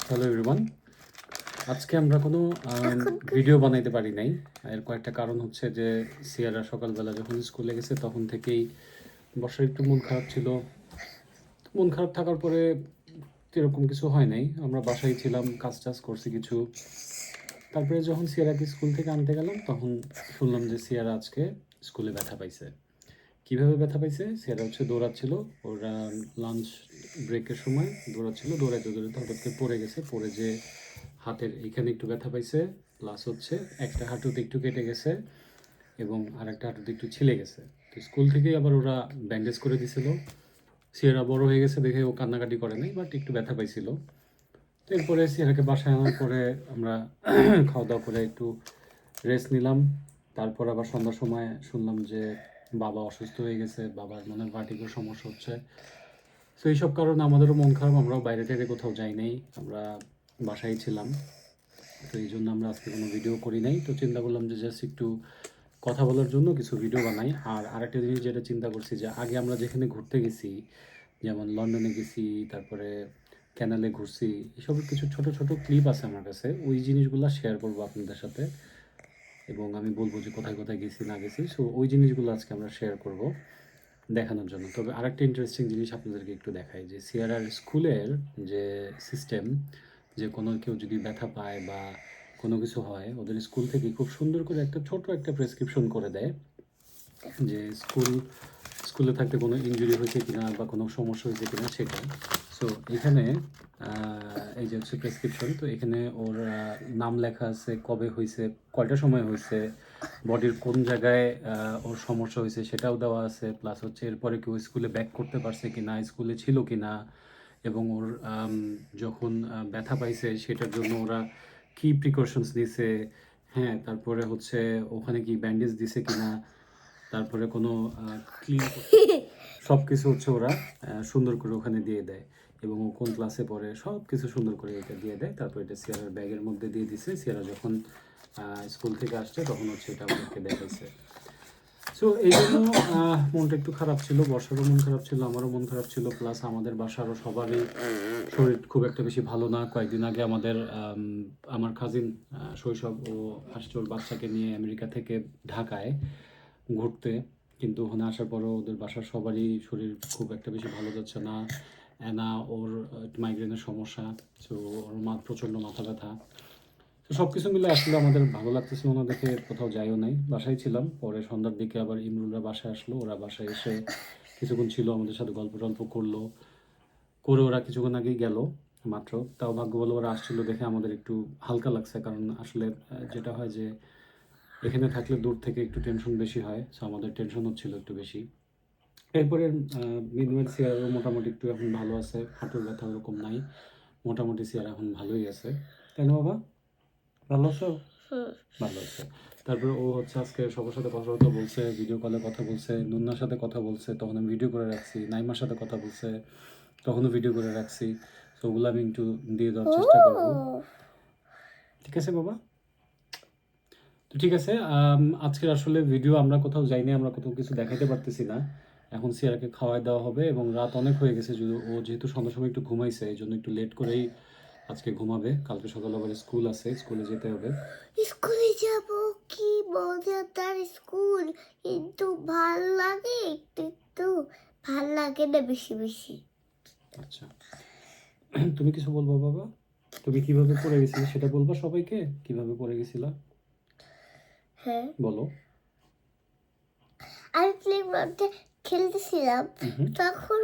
Hello everyone, আজকে আমরা কোনো ভিডিও বানাইতে পারি নাই। এর কয়েকটা কারণ হচ্ছে যে সিয়ারা সকালবেলা যখন স্কুলে গেছে তখন থেকেই বর্ষার একটু মন খারাপ ছিল। মন খারাপ থাকার পরে এরকম কিছু হয় নাই, আমরা বাসায় ছিলাম, কাজ টাজ করছি কিছু। তারপরে যখন সিয়ারাকে স্কুল থেকে আনতে গেলাম তখন শুনলাম যে সিয়ারা আজকে স্কুলে ব্যথা পাইছে। কিভাবে ব্যথা পাইছে? সিয়ারা হচ্ছে দৌড়াচ্ছিল, ওরা লাঞ্চ ব্রেকের সময় দৌড়াচ্ছিল, দৌড়াইতে দৌড়াইতে হঠাৎ করে পড়ে গেছে, পড়ে যে হাতের এখানে একটু ব্যথা পাইছে, প্লাস হচ্ছে একটা হাঁটুতে একটু কেটে গেছে এবং আরেকটা হাঁটুতে একটু ছিলে গেছে। তো স্কুল থেকেই আবার ওরা ব্যান্ডেজ করে দিছিল। সিয়ারা বড় হয়ে গেছে দেখে ও কান্নাকাটি করে নাই, বাট একটু ব্যথা পাইছিল। তো এরপরে সিয়ারাকে বাসায় আনার পরে আমরা খাওয়া দাওয়া করে একটু রেস্ট নিলাম। তারপর আবার সন্ধ্যার সময় শুনলাম যে বাবা অসুস্থ হয়ে গেছে, বাবার মনে ভার্টিগোর সমস্যা হচ্ছে। তো এইসব কারণে আমাদেরও মন খারাপ, আমরাও বাইরে টাইরে কোথাও যাই নাই, আমরা বাসায় ছিলাম। তো এই জন্য আমরা আজকে কোনো ভিডিও করি নাই। তো চিন্তা করলাম যে জাস্ট একটু কথা বলার জন্য কিছু ভিডিও বানাই। আর আরেকটা জিনিস যেটা চিন্তা করছি যে আগে আমরা যেখানে ঘুরতে গেছি, যেমন লন্ডনে গেছি, তারপরে ক্যানালে ঘুরছি, এসব কিছু ছোট ছোট ক্লিপ আছে আমার কাছে, ওই জিনিসগুলো শেয়ার করবো আপনাদের সাথে এবং আমি বলবো যে কোথায় কোথায় গেছি না গেছি। সো ওই জিনিসগুলো আজকে আমরা শেয়ার করব দেখানোর জন্য। তবে আরেকটা ইন্টারেস্টিং জিনিস আপনাদেরকে একটু দেখাই যে সিআরআর স্কুলের যে সিস্টেম, যে কোনো কেউ যদি ব্যথা পায় বা কোনো কিছু হয়, ওদের স্কুল থেকে খুব সুন্দর করে একটা ছোট একটা প্রেসক্রিপশন করে দেয় যে স্কুলে থাকতে কোনো ইনজুরি হয়েছে কিনা বা কোনো সমস্যা হয়েছে কিনা সেটা। সো এখানে এই যে হচ্ছে প্রেসক্রিপশন, তো এখানে ওর নাম লেখা আছে, কবে হয়েছে, কয়টা সময় হয়েছে, বডির কোন জায়গায় ওর সমস্যা হয়েছে সেটাও দেওয়া আছে, প্লাস হচ্ছে এরপরে কেউ স্কুলে ব্যাক করতে পারছে কি না, স্কুলে ছিল কি না, এবং ওর যখন ব্যথা পাইছে সেটার জন্য ওরা কী প্রিকশনস দিছে, হ্যাঁ, তারপরে হচ্ছে ওখানে কি ব্যান্ডেজ দিছে কি না, তারপরে কোনো ক্লিন সব কিছু হচ্ছে ওরা সুন্দর করে ওখানে দিয়ে দেয় এবং ও কোন ক্লাসে পড়ে সব কিছু সুন্দর করে এটা দিয়ে দেয়। তারপর এটা সিয়ারার ব্যাগের মধ্যে দিয়ে দিছে, সিয়ারা যখন স্কুল থেকে আসছে তখন হচ্ছে এটা আমাকে দেখাইছে। সো এই জন্য মনটা একটু খারাপ ছিল, বর্ষারও মন খারাপ ছিল, আমারও মন খারাপ ছিল, প্লাস আমাদের বাসারও সবারই শরীর খুব একটা বেশি ভালো না। কয়েকদিন আগে আমাদের আমার কাজিন শৈশব ও আসছে ওর বাচ্চাকে নিয়ে আমেরিকা থেকে ঢাকায় ঘুরতে, কিন্তু ওখানে আসার পরও ওদের বাসার সবারই শরীর খুব একটা বেশি ভালো যাচ্ছে না। অ্যানা ওর মাইগ্রেনের সমস্যা, তো ওর প্রচণ্ড মাথা ব্যথা। তো সব কিছু মিলে আসলে আমাদের ভালো লাগতেছিল না দেখে কোথাও যাইও নাই, বাসায় ছিলাম। পরে সন্ধ্যার দিকে আবার ইমরুলরা বাসায় আসলো, ওরা বাসায় এসে কিছুক্ষণ ছিল, আমাদের সাথে গল্প টল্প করলো, করে ওরা কিছুক্ষণ আগেই গেল মাত্র। তাও ভাগ্য বলে ওরা আসছিল দেখে আমাদের একটু হালকা লাগছে, কারণ আসলে যেটা হয় যে এখানে থাকলে দূর থেকে একটু টেনশন বেশি হয়, সো আমাদের টেনশন হচ্ছিল একটু বেশি। এরপরে মিডওয়ের সিয়ারও মোটামুটি একটু এখন ভালো আছে, হাঁটুর ব্যথা ওরকম নাই, মোটামুটি সিয়ার এখন ভালোই আছে। তাই না বাবা? ভালো আছো? ভালো আছে। তারপরে ও হচ্ছে আজকে সবার সাথে কথাবার্তা বলছে, ভিডিও কলে কথা বলছে, নুন্নার সাথে কথা বলছে, তখন আমি ভিডিও করে রাখছি, নাইমার সাথে কথা বলছে, তখনও ভিডিও করে রাখছি। তো ওগুলো আমি একটু দিয়ে দেওয়ার চেষ্টা করবো। ঠিক আছে বাবা? তো ঠিক আছে, আজকের আসলে ভিডিও আমরা কোথাও যাইনি, আমরা কোথাও কিছু দেখাইতে পারতেছি না। এখন সিয়ারাকে খাওয়াই দেওয়া হবে এবং রাত অনেক হয়ে গেছে, যদি ও যেহেতু সন্ধ্যার সময় একটু ঘুমাইছে এই জন্য একটু লেট করেই আজকে ঘুমাবে। কালকে সকালে আবার স্কুল আছে, স্কুলে যেতে হবে। স্কুলে যাব, কি মজাদার স্কুল, কিন্তু ভাল লাগে একটু একটু, ভাল লাগে না বেশি বেশি। আচ্ছা, তুমি কিছু বলবো বাবা? তুমি কিভাবে পড়ে গেছিলে সেটা বলবো সবাইকে, কিভাবে পড়ে গেছিলা হ্যাঁ, বলো। আমি প্লেগ্রাউন্ডে খেলতেছিলাম, তখন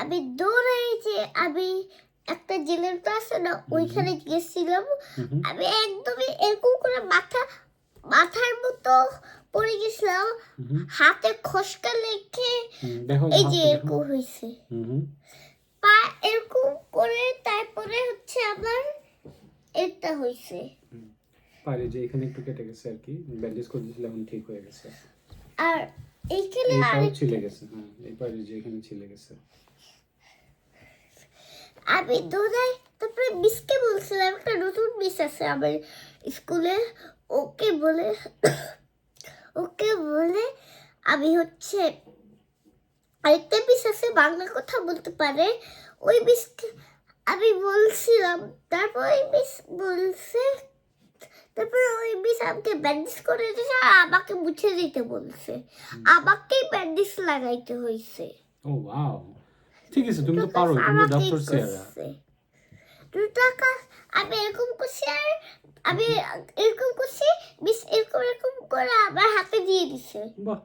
আমি দৌড়াই যে আমি একটা জেলের আছে না ওইখানে গেছিলাম। আমি একদমই এরকম করে মাথার মতো পড়ে গেছিলাম, হাতে খসকা লেগে দেখো এই যে হাতটা দেখো। এরকম হয়েছে, পা এরকম করে, তারপরে আবার এটা হয়েছে। পারে যে এখানে একটু কেটে গেছে আর কি, ব্যান্ডেজ করে দিয়েছিল, এখন ঠিক হয়ে গেছে। আর এইখানে এই আর পাও ছিলে গেছে, হ্যাঁ এই পারে যে এখানে ছিলে গেছে। আমি দৌড়াই, তারপরে মিসকে বলছিলাম, একটা নতুন মিস আছে আমার স্কুলে, ওকে বলে ওকে বলে আমি আরেকটা মিস আছে বাংলা কথা বলতে পারে, ওই মিসকে আমি বলছিলাম, তারপর ওই মিস বলছে, তারপর ওই মিস আমাকে ব্যান্ডেজ করে দিয়েছে আর আমাকে মুছে দিতে বলছে, আমাকেই ব্যান্ডেজ লাগাইতে হয়েছে। ও ওয়াও, ঠিক আছে, তুমি তো পারো, তুমি তো ডক্টর সিয়ারা। টাকা আমি এরকম করছি আর আমি এরকম করছি, মিস এরকম এরকম করে আমার হাতে দিয়ে দিছে, বাহ,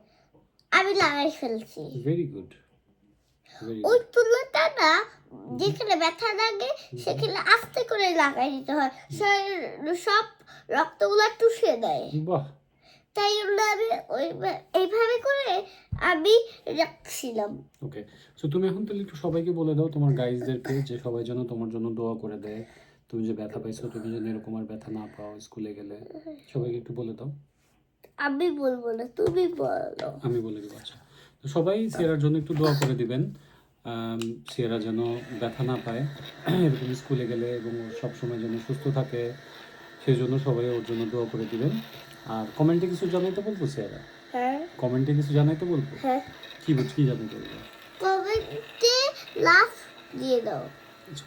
আমি লাগাই ফেলছি। ভেরি গুড, ভেরি ওই গুড। তুলোটা না, যেখানে ব্যথা লাগে সেখানে আস্তে করে লাগাই দিতে হয়, সব রক্তগুলো টুসে দেয়। বাহ, তাই জন্য আমি এইভাবে করে আমি রাখছিলাম। ওকে। সো তুমি এখন তাহলে একটু সবাইকে বলে দাও, তোমার গাইজদেরকে, যে সবাই যেন তোমার জন্য দোয়া করে দেয়। তুমি যে ব্যথা পাইছো, তুমি যেন এরকম আর ব্যথা না পাও স্কুলে গেলে। সবাইকে একটু বলে দাও। আমি বলবো না, তুমি বলো। আমি বলে দেবো, আচ্ছা। তো সবাই সিয়ারার জন্য একটু দোয়া করে দিবেন, সিয়ারা যেন ব্যথা না পায় এরকম স্কুলে গেলে, এবং সবসময় যেন সুস্থ থাকে, সেই জন্য সবাই ওর জন্য দোয়া করে দিবেন। আর কমেন্টে কিছু জানাইতে বলবো সিয়ারা, হ্যাঁ কমেন্টে কিছু জানাইতে বলবো। হ্যাঁ, কি জানাইতে বলবো? কমেন্টে লাভ দিয়ে দাও,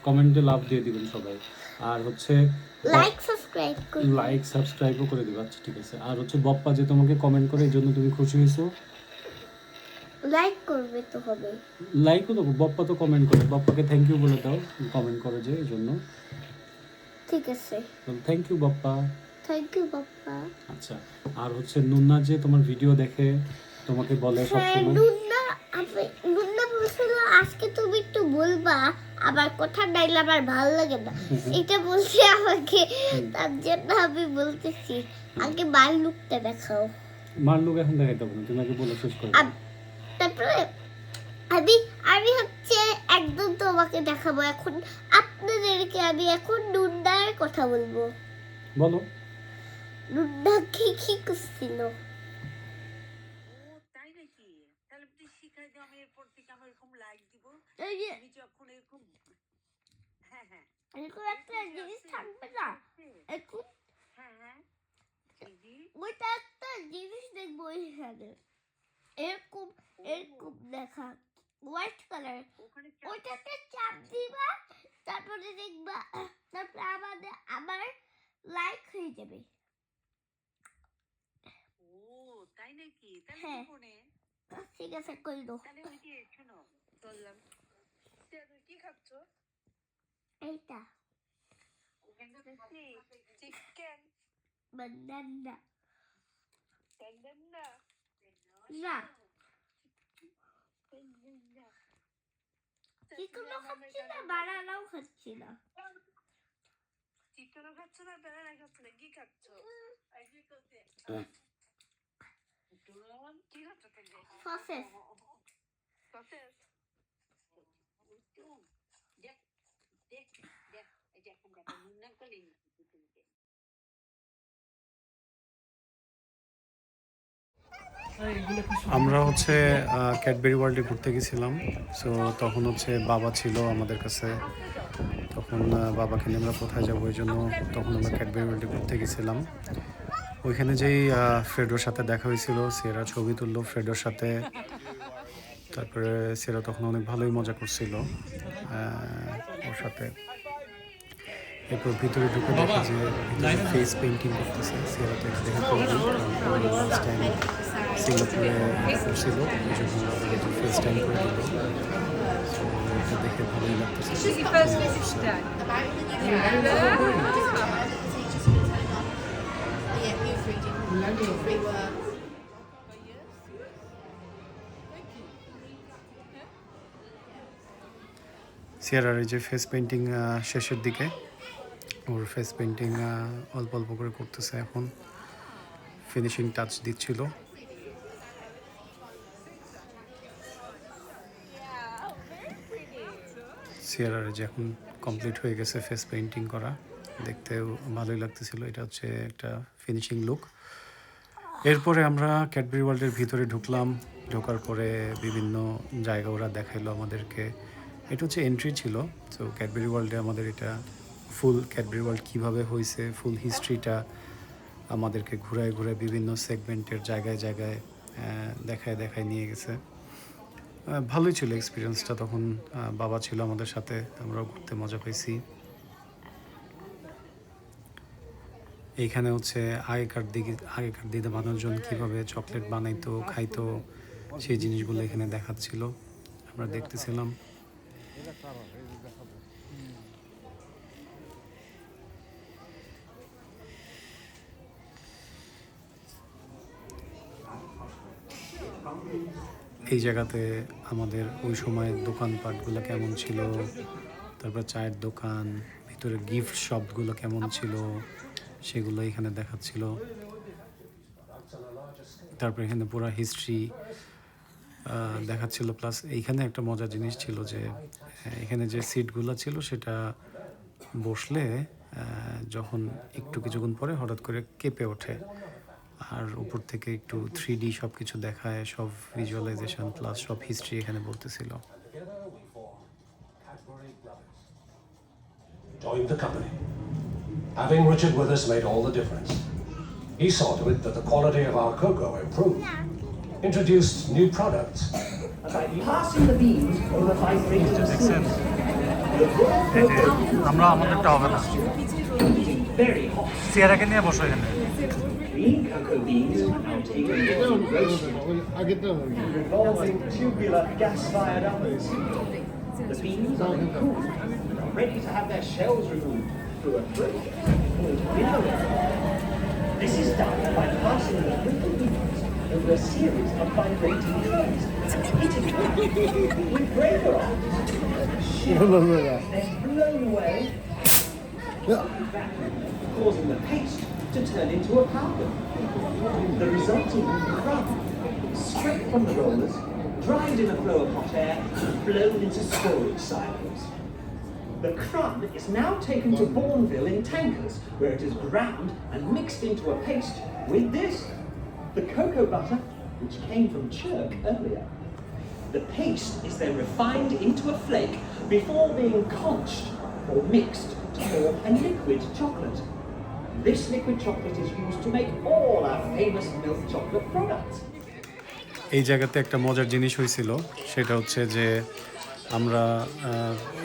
কমেন্টে লাভ দিয়ে দিবেন সবাই। আর হচ্ছে লাইক সাবস্ক্রাইব করো, লাইক সাবস্ক্রাইবও করে দিবা, আচ্ছা ঠিক আছে। আর হচ্ছে বপ্পা যে তোমাকে কমেন্ট করে, এই জন্য তুমি খুশি হয়েছো, লাইক করবে তো হবে। লাইকও দেবো। বপ্পা তো কমেন্ট করে, বপ্পাকে থ্যাংক ইউ বলে দাও, কমেন্ট করে যে, এই জন্য ঠিক আছে, thank you Bappa. Thank you Bappa. আচ্ছা, আর হচ্ছে নুন্না যে তোমার ভিডিও দেখে, তোমাকে বলে হ্যাঁ, সবসময়। নুন্না বলছিল আজকে তুমি একটু বলবা, আমার কথা নাইলে আমার ভালো লাগে না, এটা বলছে আমাকে, তার জন্য আমি বলতেছি আগে মার লুকটা দেখাও। মার লোক এখন দেখাইতে হবে না, তুমি আগে বলে শেষ করে দাও। তারপরে আমি আমি হচ্ছে একদম তোমাকে দেখাবো এখন, আপনাদেরকে আমি এখন নুন্নার কথা বলবো। বলো। নুন্না কি করছিল? ও তাই নাকি? তাহলে তুই শিখাই দাও, আমি এরপর থেকে আমার এরকম লাইক দিব। এই যে আমি যখন এরকম, হ্যাঁ হ্যাঁ এরকম একটা জিনিস থাকবে না, এখন হ্যাঁ হ্যাঁ দিদি, ওইটা একটা জিনিস দেখবো ওইখানে, এরকম এরকম দেখা, হোয়াইট কালার, ওখানে ওইটাতে চাপ দিবা, তারপরে দেখবা, তারপরে আমার লাইক হয়ে যাবে। ও তাই নাকি? তাহলে হ্যাঁ। ফোনে, ঠিক আছে, কই দাও। তাহলে ওই যে শোনো, বললাম তুমি কি খাচ্ছ? এইটা চিকেন বানানা ট্যান্ডার না না, না চিকেনও খাচ্ছি না, বানানাও খাচ্ছি না, চিকেনও খাচ্ছ না, ব্যানানা খাচ্ছ না, কি খাচ্ছ? কি খাচ্ছ তাহলে? সসেস। সসেস? দেখ দেখ দেখ, এই যে এখন দেখো মুন্না কোলে নিচ্ছে। আমরা হচ্ছে ক্যাডবেরি ওয়ার্ল্ডে ঘুরতে গেছিলাম। সো তখন হচ্ছে বাবা ছিল আমাদের কাছে, তখন বাবাকে নিয়ে আমরা কোথায় যাবো, ওই জন্য তখন আমরা ক্যাডবেরি ওয়ার্ল্ডে ঘুরতে গেছিলাম। ওইখানে যেই ফ্রেডোর সাথে দেখা হয়েছিল, সিয়েরা ছবি তুললো ফ্রেডোর সাথে। তারপরে সিয়েরা তখন অনেক ভালোই মজা করছিল ওর সাথে। এরপর ভিতরে ঢুকে দেখি যে ফেস পেন্টিং করতেছে। সিয়েরা তো এটা দেখে লাস্ট টাইম সিঙ্গাপুরে করছিল, এই জন্য ফেস টাইম করে দিল। সো এটা দেখে ভালোই লাগতেছে। সিয়ারার এই যে ফেস পেন্টিং শেষের দিকে, ওর ফেস পেন্টিং অল্প অল্প করে করতেছে, এখন ফিনিশিং টাচ দিচ্ছিল। সিয়ারার যে এখন কমপ্লিট হয়ে গেছে ফেস পেন্টিং করা, দেখতেও ভালোই লাগতেছিল। এটা হচ্ছে একটা ফিনিশিং লুক। এরপরে আমরা ক্যাডবেরি ওয়ার্ল্ডের ভিতরে ঢুকলাম। ঢোকার পরে বিভিন্ন জায়গা ওরা দেখাইলো আমাদেরকে। এটা হচ্ছে এন্ট্রি ছিল। তো ক্যাডবেরি ওয়ার্ল্ডে আমাদের এটা ফুল ক্যাডবেরি ওয়ার্ল্ড কীভাবে হয়েছে, ফুল হিস্ট্রিটা আমাদেরকে ঘুরায় ঘুরায় বিভিন্ন সেগমেন্টের জায়গায় জায়গায় দেখায় নিয়ে গেছে। ভালোই ছিল এক্সপিরিয়েন্সটা। তখন বাবা ছিল আমাদের সাথে, আমরাও ঘুরতে মজা পেয়েছি। এইখানে হচ্ছে আগেকার দিনে মানুষজন কীভাবে চকলেট বানাইতো খাইতো সেই জিনিসগুলো এখানে দেখাচ্ছিল, আমরা দেখতেছিলাম। এই জায়গাতে আমাদের ওই সময়ের দোকানপাটগুলো কেমন ছিল, তারপর চায়ের দোকান, ভিতরে গিফট শপগুলো কেমন ছিল সেগুলো এখানে দেখাচ্ছিল। তারপর এখানে পুরো হিস্ট্রি দেখাচ্ছিল। প্লাস এইখানে একটা মজার জিনিস ছিল যে এখানে যে সিটগুলো ছিল সেটা বসলে যখন কিছুক্ষণ পরে হঠাৎ করে কেঁপে ওঠে, আর উপর থেকে একটু 3D সব কিছু দেখায়, সব ভিজুয়ালাইজেশন প্লাস সব হিস্ট্রি এখানে বলতেছিল। Joined the company. Having Richard with us made all the difference. He saw to it that the quality of our cocoa improved, introduced new products. By passing the beans over vibrating seals, আমরা আমাদেরটা হবে না, very hot. চেয়ারাকে নিয়ে বসো এখানে। Green cocoa beans are now taken into roasted, revolving tubular gas-fired ovens. The beans are then cooled and are ready to have their shells removed through a process called winnowing. This is done by passing the brittle beans over a series of vibrating trays and hitting them with breaker arms. Then blown away, causing the paste to turn into a powder. The resulting crumb, scraped from the rollers, dried in a flow of hot air, and blown into storage silos. The crumb is now taken to Bourneville in tankers, where it is ground and mixed into a paste with this, the cocoa butter, which came from Chirk earlier. The paste is then refined into a flake before being conched or mixed to form a liquid chocolate. This liquid chocolate is used to make all our famous milk chocolate products. এই জায়গাতে একটা মজার জিনিস হয়েছিল, সেটা হচ্ছে যে আমরা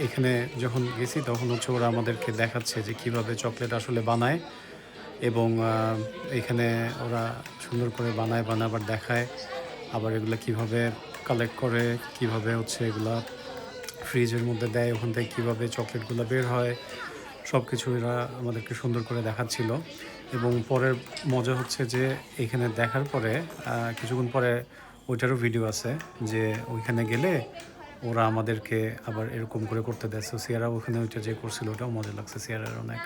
এখানে যখন গেছি তখন হচ্ছে ওরা আমাদেরকে দেখাচ্ছে যে কিভাবে চকলেট আসলে বানায়, এবং এখানে ওরা সুন্দর করে বানায় আবার দেখায়, আবার এগুলো কিভাবে কালেক্ট করে, কিভাবে হচ্ছে এগুলা ফ্রিজের মধ্যে দেয়, ওখান থেকে কীভাবে চকলেটগুলো বের হয়, সব কিছু এরা আমাদেরকে সুন্দর করে দেখাচ্ছিল। এবং পরের মজা হচ্ছে যে এখানে দেখার পরে কিছুক্ষণ পরে ওইটারও ভিডিও আছে, যে ওইখানে গেলে ওরা আমাদেরকে আবার এরকম করে করতে দেয়। সো সিয়ারা ওখানে ওইটা যে করছিল ওটাও মজা লাগছে সিয়ারার অনেক।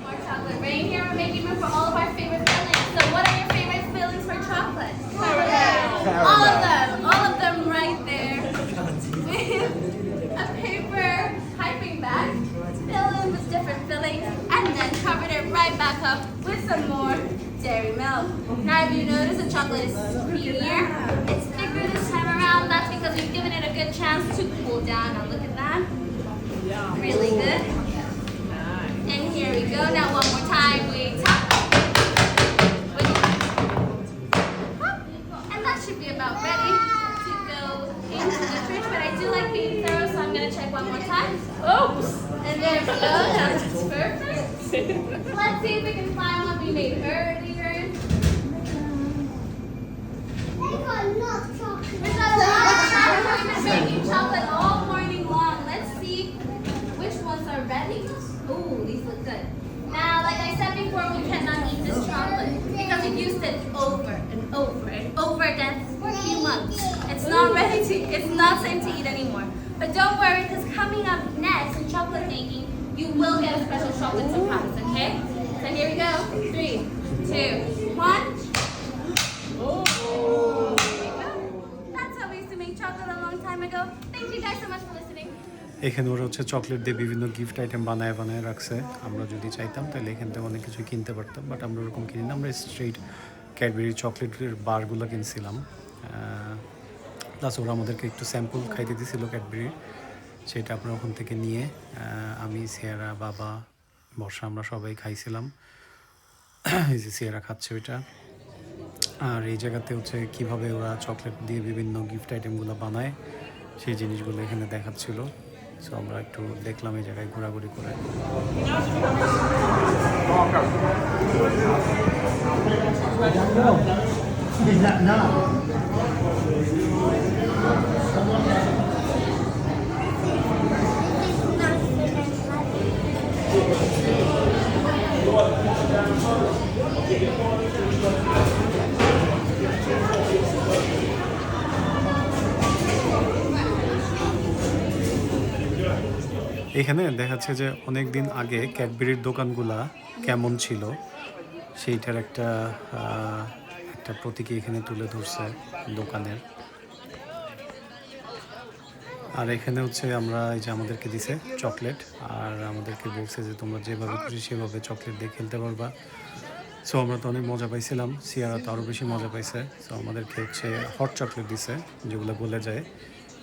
More chocolate. Right here, we're making room for all of our favorite fillings. So, what are your favorite fillings for chocolate? Caramel. All of them right there. A paper piping bag filled in with different fillings, and then covered it right back up with some more dairy milk. Now, if you notice, the chocolate is creamier. It's thicker this time around. That's because we've given it a good chance to cool down. Now, look at that. Really good. And here we go. Now one more time. We top. And that should be about ready to go into the fridge. But I do like being thorough, so I'm going to check one more time. Oops. And there we go. Now that's perfect. Let's see if we can find one we made earlier. They got enough chocolate. We've got a lot of chocolate. We've been making chocolate all morning long. Let's see which ones are ready. Ooh, these look good. Now, like I said before, we cannot eat this chocolate because we've used it over and over and over again for a few months. It's not ready to, it's not safe to eat anymore. But don't worry, because coming up next in chocolate making, you will get a special chocolate surprise, okay? So here we go. 3, 2, 1. Oh, there we go. That's how we used to make chocolate a long time ago. Thank you guys so much for listening. এখানে ওরা হচ্ছে chocolate দিয়ে বিভিন্ন gift item বানায় রাখছে। আমরা যদি চাইতাম তাহলে এখান থেকে অনেক কিছু কিনতে পারতাম, বাট আমরা ওরকম কিনি না, আমরা স্ট্রেট ক্যাডবেরি চকলেটের বারগুলো কিনছিলাম, প্লাস ওরা আমাদেরকে একটু স্যাম্পল খাইতে দিয়েছিল ক্যাডবেরির, সেটা আমরা ওখান থেকে নিয়ে আমি, সিয়ারা, বাবা, বর্ষা আমরা সবাই খাইছিলাম। এই যে সিয়ারা খাচ্ছে ওইটা। আর এই জায়গাতে হচ্ছে কীভাবে ওরা চকলেট দিয়ে বিভিন্ন গিফট আইটেমগুলো বানায় সেই জিনিসগুলো এখানে দেখাচ্ছিল। সো আমরা একটু দেখলাম এই জায়গায় ঘোরাঘুরি করে। এখানে দেখাচ্ছে যে অনেক দিন আগে ক্যাডবেরির দোকানগুলা কেমন ছিল সেইটার একটা প্রতীকী এখানে তুলে ধরছে দোকানের। আর এখানে হচ্ছে আমরা এই যে আমাদেরকে দিছে চকলেট, আর আমাদেরকে বলছে যে তোমরা যেভাবে খুশি সেভাবে চকলেট দিয়ে খেলতে পারবা। সো আমরা তো অনেক মজা পাইছিলাম, সিয়ারা তো আরও বেশি মজা পাইছে। সো আমাদেরকে হচ্ছে হট চকলেট দিছে যেগুলো গলে যায়,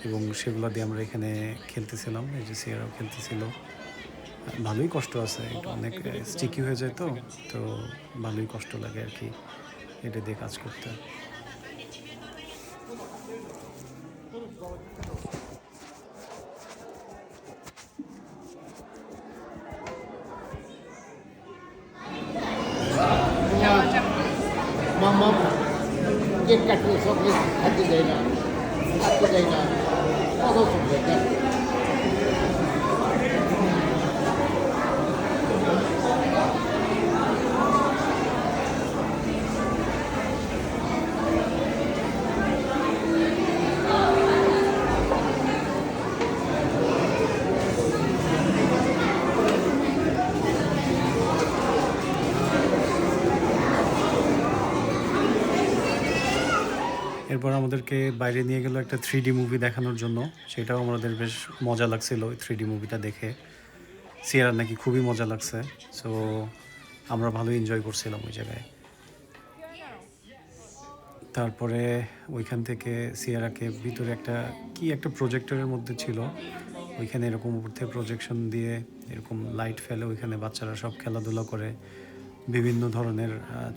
এবং সেগুলো দিয়ে আমরা এখানে খেলতেছিলাম। এই যে সিয়ারাও খেলতেছিল। ভালোই কষ্ট আছে, একটু অনেক স্টিকি হয়ে যায়, তো ভালোই কষ্ট লাগে আর কি এটা দিয়ে কাজ করতে। মামা কেক কাটিয়ে চকলেট খাইতে দেয় না, খাইতে দেয় না, কত চকলেট দেয়। এরপর আমাদেরকে বাইরে নিয়ে গেল একটা 3D মুভি দেখানোর জন্য। সেটাও আমাদের বেশ মজা লাগছিল ওই 3D মুভিটা দেখে। সিয়ারার নাকি খুবই মজা লাগছে। সো আমরা ভালোই এনজয় করছিলাম ওই জায়গায়। তারপরে ওইখান থেকে সিয়ারাকে ভিতরে একটা প্রজেক্টরের মধ্যে ছিল, ওইখানে এরকম উপর থেকে প্রজেকশন দিয়ে এরকম লাইট ফেলে ওইখানে বাচ্চারা সব খেলাধুলা করে, বিভিন্ন ধরনের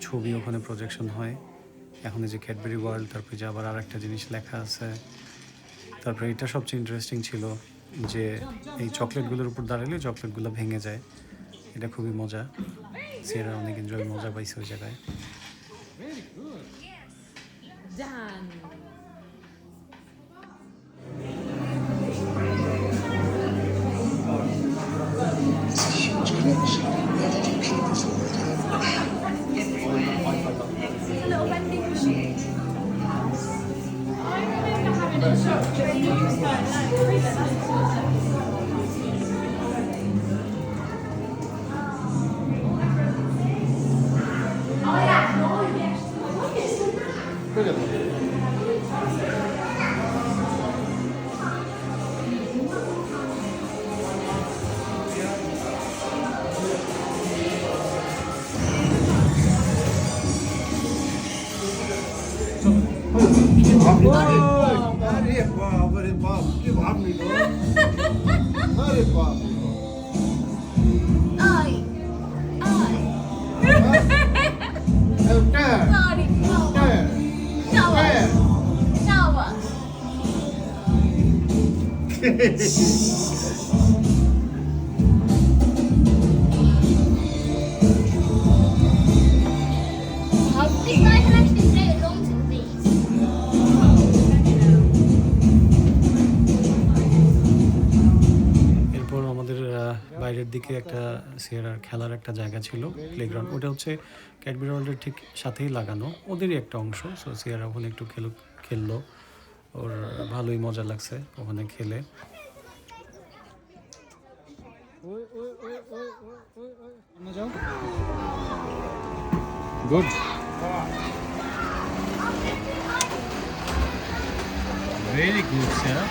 ছবি ওখানে প্রজেকশন হয়। এখন এই যে ক্যাডবেরি ওয়ার্ল্ড, তারপরে যে আবার আর একটা জিনিস লেখা আছে। তারপরে এটা সবচেয়ে ইন্টারেস্টিং ছিল যে এই চকলেটগুলোর উপর দাঁড়ালে চকলেটগুলো ভেঙে যায়। এটা খুবই মজা, সিয়ারা অনেক মজা পাইছে ওই জায়গায়। अरे बाप रे बाप, के भाग नहीं दो। अरे बाप रे Ay. Ay. बाप। Sorry. Noah. Noah. This guy can actually play along to these. এরপর আমাদের বাইরের দিকে একটা সিয়ারার খেলার একটা জায়গা ছিল, প্লেগ্রাউন্ড। ওটা হচ্ছে ক্যাডবেরি ওয়ার্ল্ডের ঠিক সাথেই লাগানো, ওদেরই একটা অংশ। সো সিয়ারা ওখানে একটু খেললো, ওর ভালোই মজা লাগছে ওখানে খেলে। Good, very good Sierra.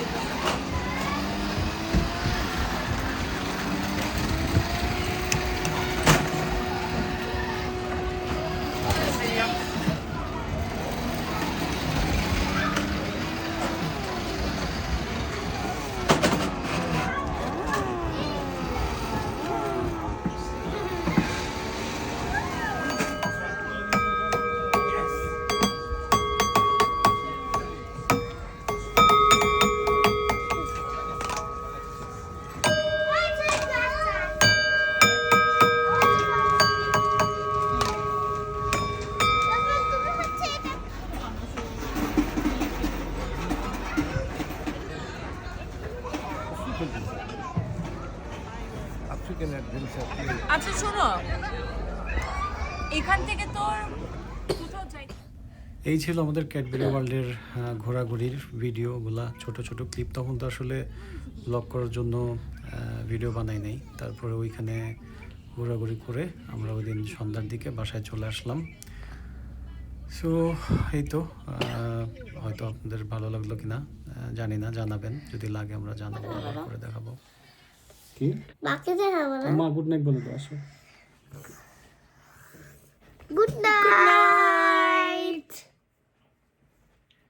African adventure আচ্ছা শোনো, এখান থেকে তোর কোথাও যাই। এই ছিল আমাদের ক্যাডবেরি ওয়ার্ল্ডের ঘোরাঘুরির ভিডিওগুলা, ছোট ছোট ক্লিপ। তখন তো আসলে ব্লগ করার জন্য ভিডিও বানাই নাই। তারপরে ওইখানে ঘোরাঘুরি করে আমরা ওই দিন সন্ধ্যার দিকে বাসায় চলে আসলাম। সো এই তো, হয়তো আপনাদের ভালো লাগলো কিনা জানি না, জানাবেন। যদি লাগে আমরা জানাবো, আবার করে দেখাবো। কি বাকি দেখাবো না। মা গুড নাইট বলে দাও, আসো। Good night.